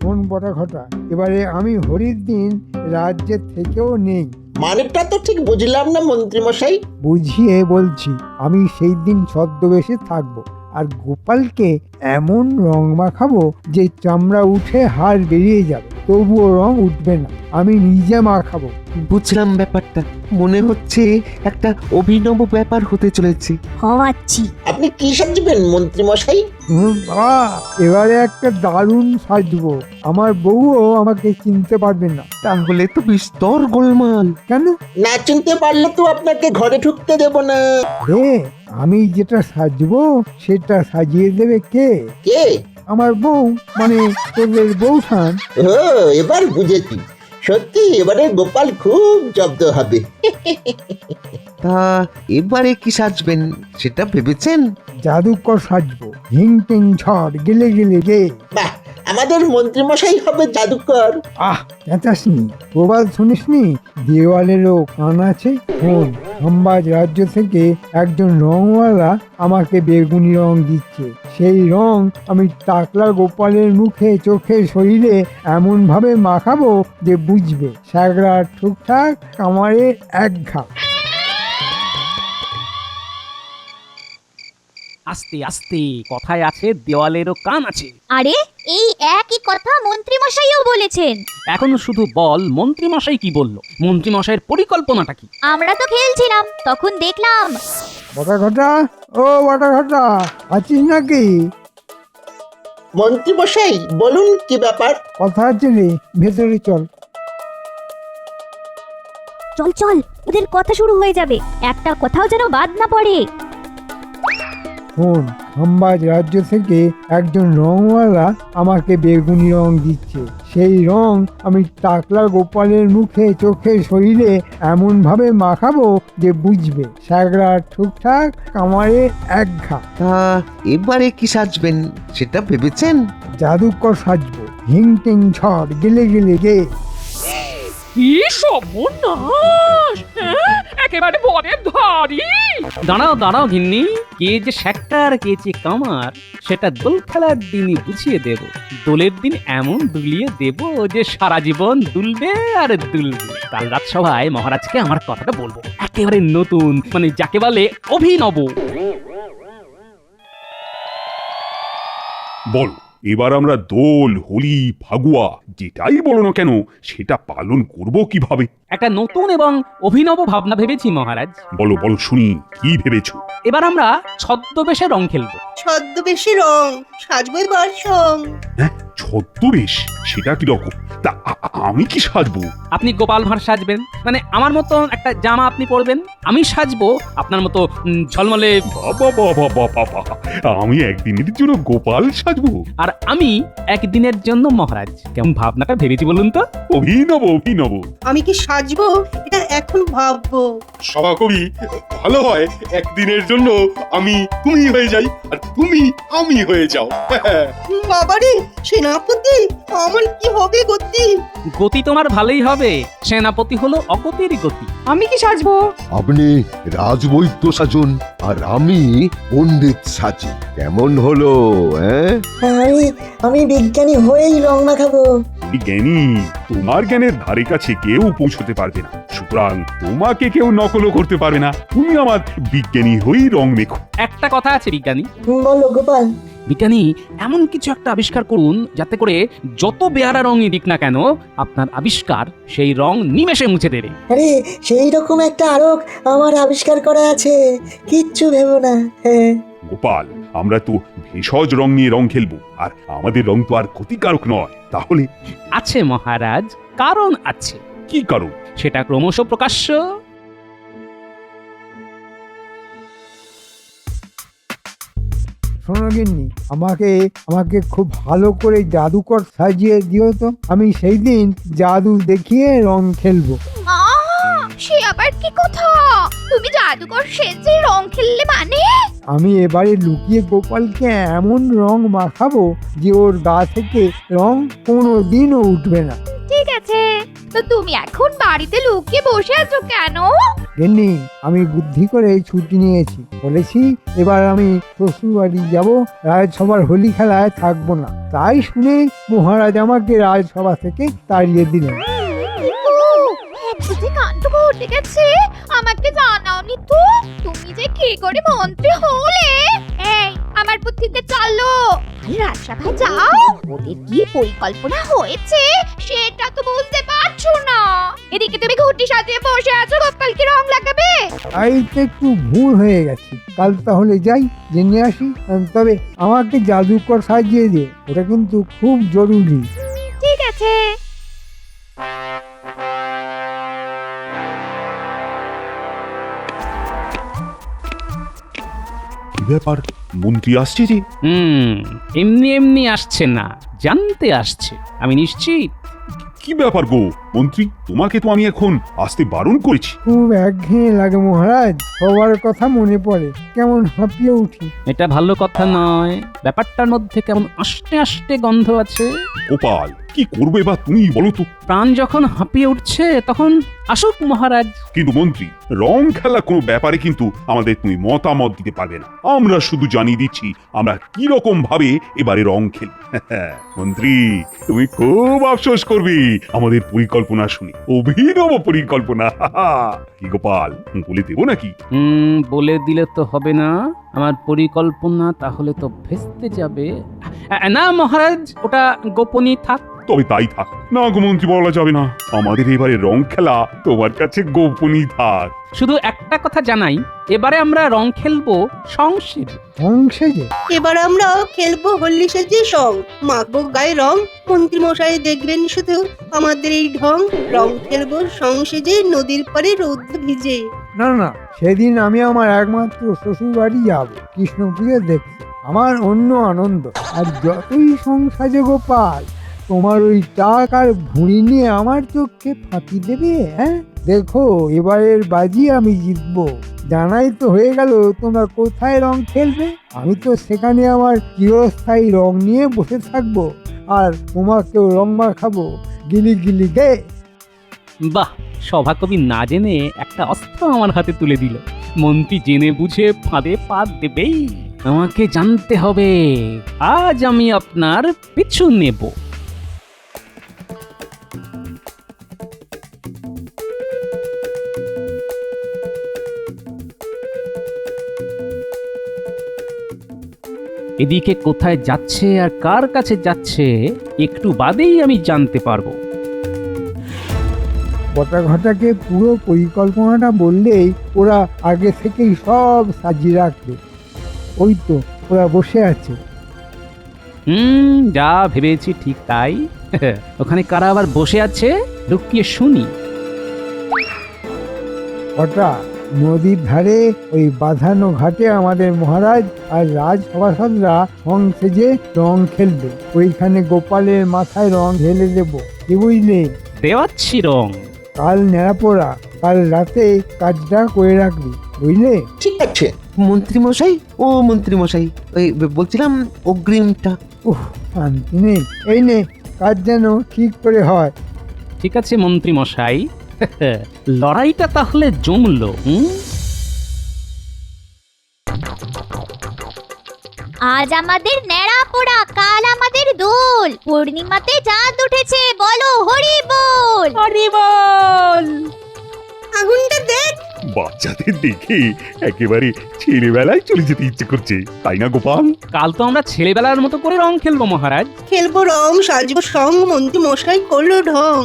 কোন বটা ঘটা, এবারে আমি হরির দিন রাজ্যের থেকেও নেই। মানেটা তো ঠিক বুঝলাম না মন্ত্রী মশাই। বুঝিয়ে বলছি, আমি সেই দিন ছদ্মবেশে থাকবো আর গোপালকে এমন রং মাখাবো যে চামড়া উঠে হাড় বেরিয়ে যাবে, তবুও রং উঠবে না, আমি নিজে মাখাবো। বুঝলাম ব্যাপারটা, মনে হচ্ছে একটা অভিনব ব্যাপার হতে চলেছে। হওয়াচ্ছি। আপনি কি সাজবেন মন্ত্রী মশাই? বাবা, এবারে একটা দারুণ সাজবো, আমার বউও আমাকে চিনতে পারবে না। তাহলে তো বিস্তর গোলমাল। কেন? না চিনতে পারলে তো আপনাকে ঘরে ঢুকতে দেব না। রে, আমি যেটা সাজবো সেটা সাজিয়ে দেবে কে? কে? আমার বউ, মানে তোদের বউঠান। ও, এবার বুঝেছি, সত্যি এবারে গোপাল খুব জব্দ হবে। তা এবারে কি সাজবেন সেটা ভেবেছেন? জাদুকর সাজবো, হিং টিং ঝড় গেলে গেলে গে। বাহ, আমাদের মন্ত্রী মশাই হবে জাদুকর। চেঁচাসনি, প্রবাদ শুনিসনি, দেওয়ালেরও কান আছে? শোন, সম্বাজ রাজ্য থেকে একজন রংওয়ালা আমাকে বেগুনি রং দিচ্ছে। সেই রং আমি টাকলা গোপালের মুখে, চোখে, শরীরে এমন ভাবে মাখাবো যে বুঝবে স্যাগরা ঠুকঠাক, কামারে এক ঘা। আস্তে আস্তে, কথায় আছে দেওয়ালেরও কান আছে। আরে এই একই কথা মন্ত্রী মশাইও বলেছেন। এখন শুধু বল মন্ত্রীমশাই কি বলল, মন্ত্রীমশাইয়ের পরিকল্পনাটা কি? আমরা তো খেলছিলাম, তখন দেখলাম। বটা ঘটা, ও বটা ঘটা, আছিস নাকি? মন্ত্রী মশাই বলুন কি ব্যাপার? কথা আছে রে, ভেতরে চল। চল চল, ওদের কথা শুরু হয়ে যাবে, একটা কথাও যেন বাদ না পড়ে। শোন, খাম্বাজ রাজ্য থেকে একজন রংওয়ালা আমাকে বেগুনি রং দিচ্ছে। সেই রং আমি টাকলা গোপালের মুখে, চোখে, শরীরে এমন ভাবে মাখাবো যে বুঝবে স্যাগরা ঠিকঠাক, কামারে এক ঘা। তা এবারে কি সাজবেন সেটা ভেবেছেন? জাদুকর সাজবো, হিং টিং ঝড়, গেলে গেলে গে। কি সর্বনাশ! হ্যাঁ? একেবারে বনের ধারি। দাঁড়াও দাঁড়াও ঘিন্নি, কে যে শ্যাক্টার কে যে কামার সেটা দোল খেলার দিনই বুঝিয়ে দেব। দোলের দিন এমন দুলিয়ে দেব যে সারা জীবন দুলবে আর দুলবে। কাল রাজসভায় মহারাজকে আমার কথাটা বলবো, একেবারে নতুন, মানে যাকে বলে অভিনব। বল, এবার আমরা দোল, হোলি, ফাগুয়া যেটাই বলো না কেন সেটা পালন করব কিভাবে? একটা নতুন এবং অভিনব ভাবনা ভেবেছি মহারাজ। বলো বলো শুনি, কি ভেবেছো? এবার আমরা ছদ্মবেশে রং খেলবো। ছদ্মবেশী রং সাজবো এবার সং। হ্যাঁ, ছদ্মবেশ? সেটা কি রকম? তা আমি কি সাজবো? আপনি গোপাল ভাঁড় সাজবেন, মানে আমার মতো একটা জামা আপনি পরবেন। আমি সাজবো আপনার মতো ঝলমলে। বাবা বাবা বাবা, আমি একদিনের জন্য গোপাল সাজবো? আর আমি একদিনের জন্য মহারাজ। কেমন ভাবনাটা ভেবেছি বলুন তো? অভিনব অভিনব। আমি কি সাজবো এটা এখন ভাববো। সভাকবি, ভালো হয় একদিনের জন্য আমি তুমি হয়ে যাই আর তুমি আমি হয়ে যাও। বাবারে সেনাপতি, আমার কি হবে গতি? গতি তোমার ভালোই হবে, সেনাপতি হলো অগতির গতি। আমি কি সাজবো? আপনি রাজবৈদ্য সাজুন আর আমি পণ্ডিত সাজি। কেমন হলো? আমি বিজ্ঞানী হয়েই রং মাখাবো। জ্ঞানী, তোমার জ্ঞানের ধারে কাছে কেউ পৌঁছতে পারবে না, সুতরাং তোমাকে কেউ নকলও করতে পারবে না। তুমি আমার বিজ্ঞানী হয়েই রং মেখো। একটা কথা আছে বিজ্ঞানী। বলো গোপাল। বিজ্ঞানী, এমন কিছু একটা আবিষ্কার করুন যাতে করে যত বেয়ারা রঙই দিক না কেন আপনার আবিষ্কার সেই রং নিমেষে মুছে দেবে। আরে সেই রকম একটা আরক আমার আবিষ্কার করা আছে, কিচ্ছু ভেবো না। গোপাল, আমরা তো ভেষজ রং নিয়ে রং খেলবো, আর আমাদের রং তো আর ক্ষতিকারক নয়। তাহলে? আছে মহারাজ, কারণ আছে। কি কারণ? সেটা ক্রমশ প্রকাশ্য। শোনো গিন্নি, আমাকে খুব ভালো করে জাদুকর সাজিয়ে দিও তো। আমি সেই দিন জাদু দেখিয়ে রং খেলবো। সে আবার কি কথা? তুমি জাদুকর সেজে রং খেললে মানে? আমি এবারে লুকিয়ে গোপালকে এমন রং মাখাবো যে ওর গা থেকে রং কোনোদিনও উঠবে না। ঠিক আছে, তো তুমি এখন বাড়িতে লুকিয়ে বসে আছো কেন? গিন্নি, আমি বুদ্ধি করে ছুটি নিয়েছি, বলেছি এবার আমি শ্বশুর বাড়ি যাবো, রাজসভার হোলি খেলায় থাকবো না। তাই শুনে মহারাজ আমাকে রাজসভা থেকে তাড়িয়ে দিলেন। কাণ্ড ঘটে গেছে, আমাকে জানাওনি তো। তুমি যে কি করে মন্ত্রী হলে? এই আমার বুদ্ধিতে চলো, রাজসভায় যাও। ওদের কি পরিকল্পনা হয়েছে সেটা তো বুঝতে পারছো না। এদিকে তুমি ঘুটি সাজিয়ে বসে আছো, গোপালকে রং লাগাবে। তাই তো একটু ভুল হয়ে গেছে। কাল তাহলে যাই, জেনে আসি। তবে আমাকে জাদুকর সাজিয়ে দে, ওটা কিন্তু খুব জরুরি। ঠিক আছে। ব্যাপার, মন্ত্রী আসছে যে? এমনি এমনি আসছে না, জানতে আসছে। আমি নিশ্চিত। কি ব্যাপার গো মন্ত্রী, তোমাকে তো আমি এখন আসতে বারণ করেছি। খুব একঘেয়ে লাগে মহারাজ, সবার কথা মনে পড়ে, কেমন হাঁপিয়ে উঠি। এটা ভালো কথা নয়, ব্যাপারটার মধ্যে কেমন আস্তে আস্তে গন্ধ আছে। গোপাল, কি করবে বা তুমি বলো তো? প্রাণ যখন হাঁপিয়ে উঠছে তখন আসুক মহারাজ। কিন্তু মন্ত্রী, রং খেলা কোনো ব্যাপারে কিন্তু আমাদের তুমি মতামত দিতে পারবে না। আমরা শুধু জানিয়ে দিচ্ছি আমরা কি রকম ভাবে এবারে রং খেলব। মন্ত্রী, তুমি খুব আফসোস করবে। আমাদের পরিকল্পনা পরিকল্পনা শুনি, অভিনব পরিকল্পনা। কি গোপাল, বলে দেবো নাকি? বলে দিলে তো হবে না, আমার পরিকল্পনা তাহলে তো ভেস্তে যাবে। না মহারাজ, ওটা গোপনই থাক। তবে তাই থাক। না গো মন্ত্রী, বলা যাবে না। আমাদের এবারে রং খেলা তোমার কাছে গোপনই থাক। শুধু একটা কথা জানাই, এবারে আমরা রং খেলবো সংসেজে। সংসেজে? এবার আমরা খেলবো হোলি সেজে সং, মাখবো গায়ে রং। মন্ত্রী মশাই দেখবেন শুধু আমাদের এই ঢং, রং খেলবো সংসেজে নদীর পাড়ে রৌদ্র ভিজে। না না, সেদিন আমি আমার একমাত্র শ্বশুর বাড়ি যাব কৃষ্ণ পুজো দেখতে। আমার অন্য আনন্দ। আর যতই সংসাজে গোপাল, তোমার ওই টাক আর ভুঁড়ি নিয়ে আমার চোখে ফাঁকি দেবে? হ্যাঁ, দেখো এবারের বাজি আমি জিতবো। জানাই তো হয়ে গেল তোমরা কোথায় রং খেলবে। আমি তো সেখানে আমার চিরস্থায়ী রং নিয়ে বসে থাকবো, আর তোমাকেও রং মাখাবো গিলি গিলি গে। বাহ, সভাকবি না জেনে একটা অস্ত্র আমার হাতে তুলে দিল। মন্ত্রী জেনে বুঝে ফাঁদে পা দেবেই। আমাকে জানতে হবে, আজ আমি আপনার পিছু নেব। এদিকে কোথায় যাচ্ছে আর কার কাছে যাচ্ছে একটু বাদেই আমি জানতে পারবো। বটা ঘটাকে পুরো পরিকল্পনাটা বললেই ওরা আগে থেকেই সব সাজিয়ে রাখবে। ওই তো ওরা বসে আছে। যা ভেবেছি ঠিক তাই। ওখানে কারা আবার বসে আছে, লুকিয়ে শুনি। বটা, নদীর ধারে ওই বাঁধানো ঘাটে আমাদের মহারাজ আর রাজসভাসদরা রং সেজে রং খেলবে। ওইখানে গোপালের মাথায় রং ঢেলে দেবো, কি বুঝলে? দেওয়াচ্ছি রং। কাল নেড়াপোড়া, কাল রাতে কাজটা করে রাখবি, বুঝলে? ঠিক আছে মন্ত্রী মশাই। ও মন্ত্রী মশাই, ওই বলছিলাম অগ্রিমটা। শান্তি নেই। এই নে, কাজ যেন ঠিক করে হয়। ঠিক আছে মন্ত্রী মশাই। লড়াইটা তাহলে জমলো। আজ আমাদের ন্যাড়া পোড়া, কাল আমাদের দোল। পূর্ণিমাতে চাঁদ উঠেছে, বলো হরি বল। হরি বল। আগুনটা দেখ। বাচ্চাদের দেখে একেবারে ছেলেবেলায় চলে যেতে ইচ্ছে করছে, তাই না গোপাল? কাল তো আমরা ছেলেবেলার মতো করে রং খেলবো মহারাজ। খেলবো রং, সাজবো সং, মন্ত্রী মশাই করলো ঢং।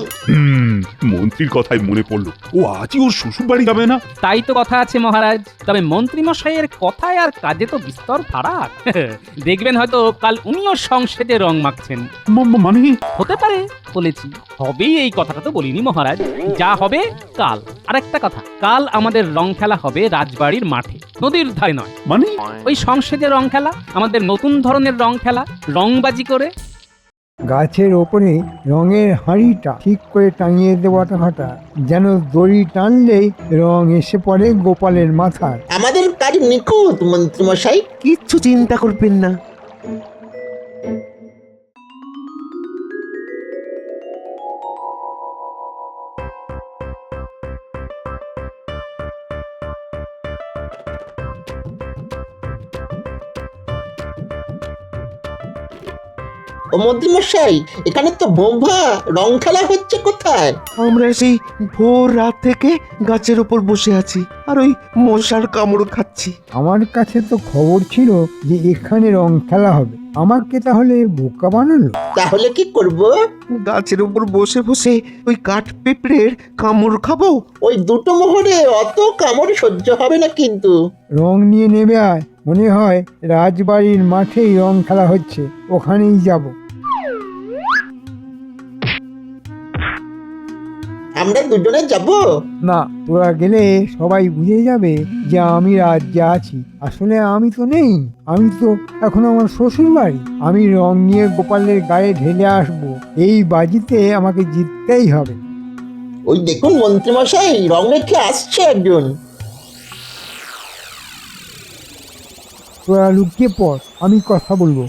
মন্ত্রীর কথাই মনে পড়লো, ও আজই ওর শ্বশুর বাড়ি যাবে না? তাই তো কথা আছে মহারাজ, তবে মন্ত্রী মশাইয়ের কথায় আর কাজে তো বিস্তর ফারাক। দেখবেন হয়তো কাল উনিও সংসেজে রং মাখছেন। মানে হতে পারে, বলেছি হবেই, এই কথাটা তো বলিনি মহারাজ। যা হবে কাল। আর একটা কথা, কাল আমাদের রং খেলা হবে রাজবাড়ির মাঠে, নদীর ধারে নয়। মানে ওই সংসেজে রং খেলা, আমাদের নতুন ধরনের রং খেলা, রংবাজি করে। গাছের ওপরে রঙের হাঁড়িটা ঠিক করে টাঙিয়ে দেওয়াটা ঘটা, যেন দড়ি টানলেই রং এসে পড়ে গোপালের মাথায়। আমাদের কাজ নিখুঁত মন্ত্রী মশাই। কিচ্ছু চিন্তা করবেন না। ও মন্ত্রী মশাই, এখানে তো বোম্বা রং খেলা হচ্ছে কোথায়? আমরা সেই ভোর রাত থেকে গাছের উপর বসে আছি আর ওই মশার কামড় খাচ্ছি। আমার কাছে তো খবর ছিল যে এখানে রং খেলা হবে, আমাকে তাহলে বোকা বানালো। তাহলে কি করব? গাছের উপর বসে বসে ওই কাঠ পিঁপড়ের কামড় খাবো। ওই দুটো মোহরে অত কামড় সহ্য হবে না কিন্তু। রং নিয়ে নেবে আয়, মনে হয় রাজবাড়ির মাঠেই রং খেলা হচ্ছে, ওখানেই যাব। আমরা দুজনে যাব না, তোরা গেলে সবাই বুঝে যাবে যে আমি রাজ্যে আছি। আসলে আমি তো নেই, আমি তো এখন আমার শ্বশুর বাড়ি। আমি রং নিয়ে গোপালের গায়ে ঢেলে আসবো, এই বাজিতে আমাকে জিততেই হবে। ওই দেখুন মন্ত্রী মশাই, রং মেখে আসছে একজন। তোরা লুকিয়ে পড়, আমি কথা বলবো।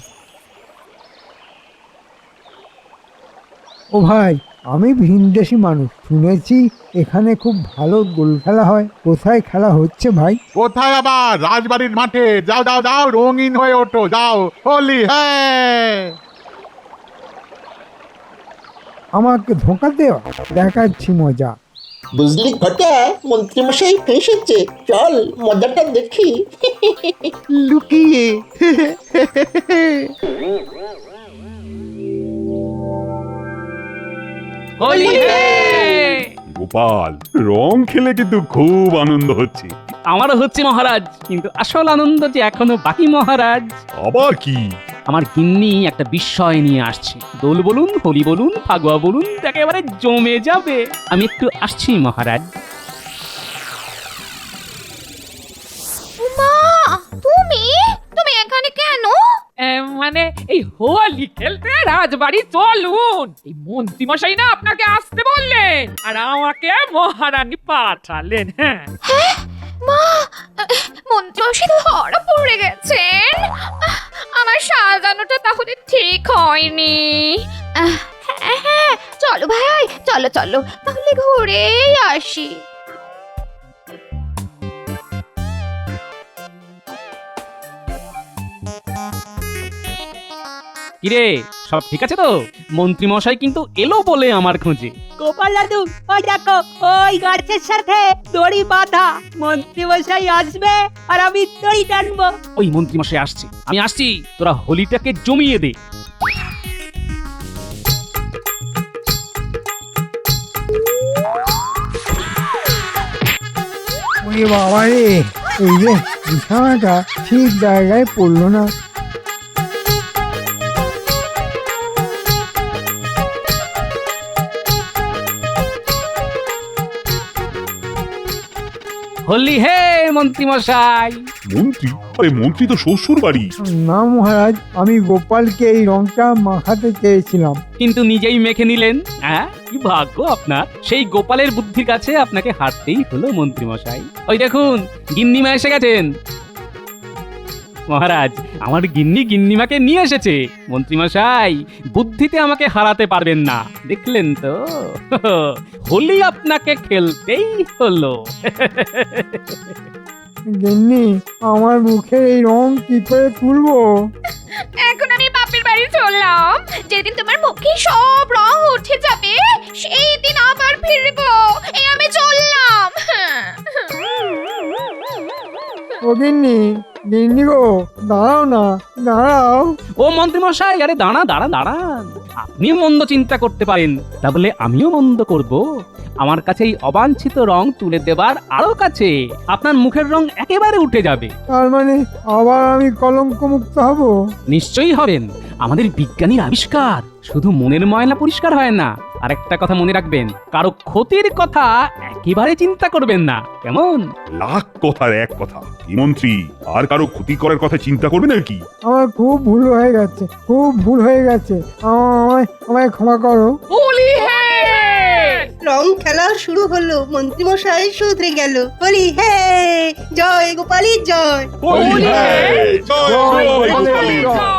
ও ভাই, আমি ভিনদেশি মানুষ, শুনেছি এখানে খুব ভালো গোল খেলা হয়। কোথায় খেলা হচ্ছে ভাই? কোথায় আবার? রাজবাড়ির মাঠে। যাও যাও যাও, রঙিন হয়ে ওঠো, যাও, হোলি হ্যাঁ। আমাকে ধোঁকা দেওয়া, দেখাচ্ছি মজা। বুঝলি ঘটা, মন্ত্রীমশাই ফেসেছে, চল মজাটা দেখি। লুকিয়ে হোলি হে! গোপাল, রং খেলে কিন্তু খুব আনন্দ হচ্ছে। আমারও হচ্ছে মহারাজ, কিন্তু আসল আনন্দ যে এখনো বাকি মহারাজ। আবার কি? আমার গিন্নি একটা বিস্ময় নিয়ে আসছে। দোল বলুন, হোলি বলুন, ফাগুয়া বলুন, একেবারে জমে যাবে। আমি একটু আসছি মহারাজ। মা, তুমি তুমি এখানে কেন? মানে এই হোলি খেলতে রাজবাড়ি চলুন। এই মন্ত্রী মশাই না আপনাকে আসতে বললেন, আর আমাকে মহারানী পাঠালেন। হ্যাঁ মা, মন্ত্রী ধরা পড়ে গেছেন। আমার সাজানোটা তাহলে ঠিক হয়নি। হ্যাঁ হ্যাঁ, চলো ভাই, চলো চলো, তাহলে ঘুরেই আসি। কিরে, সব ঠিক আছে তো? মন্ত্রী মশাই কিন্তু এলো বলে আমার খোঁজে। গোপাল দাদু, ওই দেখো, ওই গাছের সাথে দড়ি বাঁধা। মন্ত্রী মশাই আসবে আর আমি দড়ি টানবো। ওই মন্ত্রী মশাই আসছে, আমি আসছি। তোরা হোলিটাকে জমিয়ে দে। ওরে বাবা রে, এই যে বিছানাটা ঠিক জায়গায় পড়লো না। হোলি হে মন্ত্রী মশাই। মন্ত্রী? আরে মন্ত্রী তো শ্বশুর বাড়ি। না মহারাজ, আমি গোপালকে এই রংটা মাখাতে চেয়েছিলাম। কিন্তু নিজেই মেখে নিলেন। হ্যাঁ, কি ভাগ্য আপনার। সেই গোপালের বুদ্ধির কাছে আপনাকে হারতেই হলো মন্ত্রী মশাই। ওই দেখুন, গিন্নিমা এসে গেছেন। মহারাজ, আমার গিন্নিমাকে নিয়ে এসেছে। মন্ত্রী মশাই, বুদ্ধিতে আমাকে হারাতে পারবেন না, দেখলেন তো? হোলি আপনাকে খেলতেই হলো। গিন্নি, আমার মুখে এই রং কি করে তুলবো? এখন আমি বাপের বাড়ি চললাম। যেদিন তোমার মুখে সব রং উঠে যাবে, সেই দিন আবার ফিরবো। এই আমি চললাম। ও গিন্নি, গিন্নি গো, দাঁড়াও না, দাঁড়াও। ও মন্ত্রী মশাই, আরে দাঁড়ান। আপনি মন্দ চিন্তা করতে পারেন, তা বলে আমিও মন্দ করব? আমার কাছে এই অবাঞ্ছিত রং তুলে দেবার আরো কাছে আপনার মুখের রং একেবারে উঠে যাবে। তার মানে আবার আমি কলঙ্ক মুক্ত হব? নিশ্চয়ই হবেন। আমাদের বিজ্ঞানীর আবিষ্কার শুধু মনের ময়লা পরিষ্কার হয় না। আরেকটা কথা মনে রাখবেন, কারো ক্ষতির কথা একেবারে চিন্তা করবেন না, কেমন? লাখ কথার এক কথা, কি মন্ত্রী আর কারো ক্ষতি করার কথা চিন্তা করবে নাকি? আমার খুব ভুল হয়ে গেছে, খুব ভুল হয়ে গেছে। আমায় ক্ষমা করো। হোলি হে! রং খেলা শুরু হলো, মন্ত্রীমশাই শুধরে গেল। হোলি হে, জয় গোপালী জয়। হোলি হে! জয় জয় গোপালের জয়।